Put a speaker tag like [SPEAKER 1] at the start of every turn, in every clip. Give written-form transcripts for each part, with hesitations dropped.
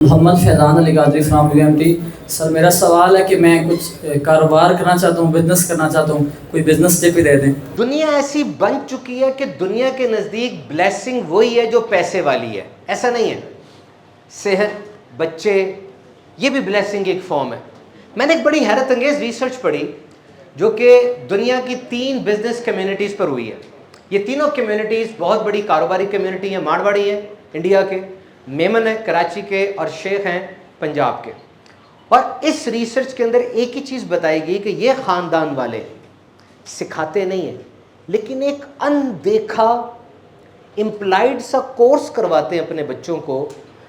[SPEAKER 1] Muhammad Faizan Ali Qadri from UMT۔ سر میرا سوال ہے کہ میں کچھ کاروبار کرنا چاہتا ہوں، بزنس کرنا چاہتا ہوں، کوئی بزنس ٹپ ہی دے دیں۔
[SPEAKER 2] دنیا ایسی بن چکی ہے کہ دنیا کے نزدیک بلیسنگ وہی ہے جو پیسے والی ہے، ایسا نہیں ہے۔ صحت، بچے، یہ بھی بلیسنگ ایک فارم ہے۔ میں نے ایک بڑی حیرت انگیز ریسرچ پڑھی جو کہ دنیا کی 3 بزنس کمیونٹیز پر ہوئی ہے۔ یہ تینوں کمیونٹیز بہت بڑی کاروباری کمیونٹی ہیں، مارواڑی ہے انڈیا کے، میمن ہے کراچی کے، اور شیخ ہیں پنجاب کے۔ اور اس ریسرچ کے اندر ایک ہی چیز بتائی گئی کہ یہ خاندان والے سکھاتے نہیں ہیں، لیکن ایک اندیکھا امپلائڈ سا کورس کرواتے ہیں اپنے بچوں کو،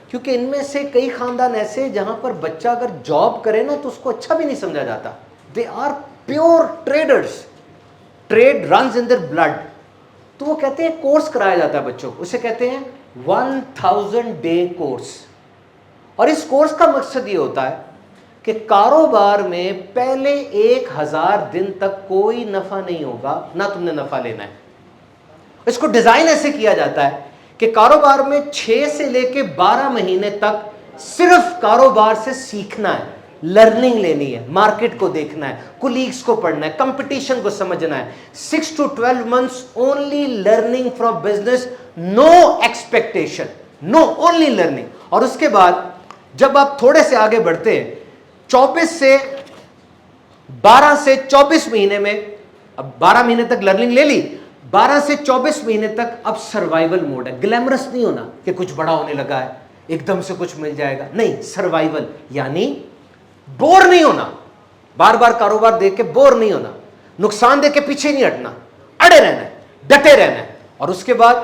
[SPEAKER 2] کیونکہ ان میں سے کئی خاندان ایسے جہاں پر بچہ اگر جاب کرے نا تو اس کو اچھا بھی نہیں سمجھا جاتا۔ They are pure traders, trade runs in their blood. تو وہ کہتے ہیں کورس کرایا جاتا ہے بچوں کو، اسے کہتے ہیں 1000 ڈے کورس۔ اور اس کورس کا مقصد یہ ہوتا ہے کہ کاروبار میں پہلے 1000 دن تک کوئی نفع نہیں ہوگا، نہ تم نے نفع لینا ہے۔ اس کو ڈیزائن ایسے کیا جاتا ہے کہ کاروبار میں 6 سے لے کے 12 مہینے تک صرف کاروبار سے سیکھنا ہے، لرننگ لینی ہے، مارکیٹ کو دیکھنا ہے، کولیگز کو پڑھنا ہے، کمپٹیشن کو سمجھنا ہے۔ 6 to 12 months only learning from business, no expectation, no only learning۔ اور اس کے بعد جب آپ تھوڑے سے آگے بڑھتے ہیں، 12 سے 24 مہینے میں، اب 12 مہینے تک لرننگ لے لی، 12 سے 24 مہینے تک اب سروائیول موڈ ہے۔ گلیمرس نہیں ہونا کہ کچھ بڑا ہونے لگا ہے، ایک دم سے کچھ مل جائے گا، نہیں، سروائیول، یعنی بور نہیں ہونا، بار بار کاروبار دیکھ کے بور نہیں ہونا، نقصان دیکھ کے پیچھے نہیں ہٹنا، اڑے رہنا ہے، ڈٹے رہنا ہے۔ اور اس کے بعد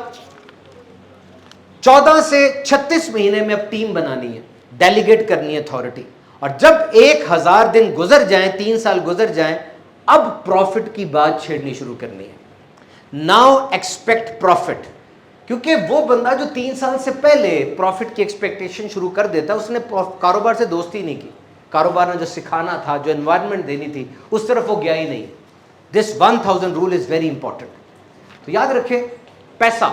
[SPEAKER 2] 14 سے 36 مہینے میں اب ٹیم بنانی ہے، ڈیلیگیٹ کرنی ہے اتھارٹی۔ اور جب 1000 دن گزر جائیں، 3 سال گزر جائیں، اب پروفٹ کی بات چھیڑنی شروع کرنی ہے۔ ناؤ ایکسپیکٹ پروفٹ، کیونکہ وہ بندہ جو 3 سال سے پہلے پروفٹ کی ایکسپیکٹیشن شروع کر دیتا ہے، اس نے کاروبار سے دوستی نہیں کی، کاروبار میں جو سکھانا تھا، جو انوائرمنٹ دینی تھی، اس طرف وہ گیا ہی نہیں۔ دس 1000 رول از ویری امپورٹنٹ۔ تو یاد رکھیں، پیسہ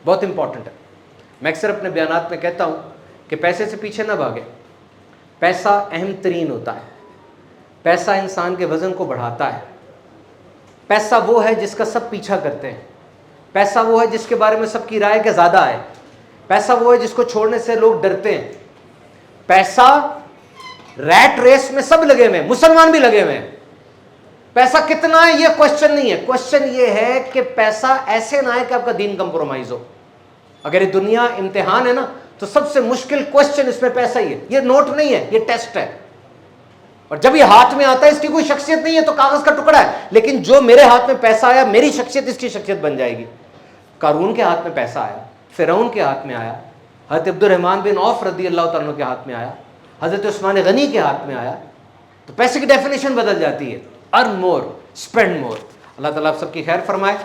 [SPEAKER 2] بہت امپورٹنٹ ہے۔ میں اکثر اپنے بیانات میں کہتا ہوں کہ پیسے سے پیچھے نہ بھاگیں، پیسہ اہم ترین ہوتا ہے۔ پیسہ انسان کے وزن کو بڑھاتا ہے۔ پیسہ وہ ہے جس کا سب پیچھا کرتے ہیں۔ پیسہ وہ ہے جس کے بارے میں سب کی رائے کہ زیادہ ہے۔ پیسہ وہ ہے جس کو چھوڑنے سے لوگ ڈرتے ہیں۔ پیسہ ریٹ ریس میں سب لگے ہوئے ہیں، مسلمان بھی لگے ہوئے ہیں۔ پیسہ کتنا ہے یہ کوشچن نہیں ہے، کوشچن یہ ہے کہ پیسہ ایسے نہ آئے کہ آپ کا دین کمپرومائز ہو۔ اگر یہ دنیا امتحان ہے نا تو سب سے مشکل کوشچن اس میں پیسہ ہی ہے۔ یہ نوٹ نہیں ہے، یہ ٹیسٹ ہے۔ اور جب یہ ہاتھ میں آتا ہے، اس کی کوئی شخصیت نہیں ہے، تو کاغذ کا ٹکڑا ہے، لیکن جو میرے ہاتھ میں پیسہ آیا، میری شخصیت اس کی شخصیت بن جائے گی۔ قارون کے ہاتھ میں پیسہ آیا، فرعون کے ہاتھ میں آیا، حضرت عبد الرحمن بن عوف رضی اللہ تعالیٰ عنہ کے ہاتھ میں آیا، حضرت عثمان غنی کے ہاتھ میں آیا، تو پیسے کی ڈیفینیشن بدل جاتی ہے۔ ارن مور، اسپینڈ مور۔ اللہ تعالیٰ آپ سب کی خیر فرمائے۔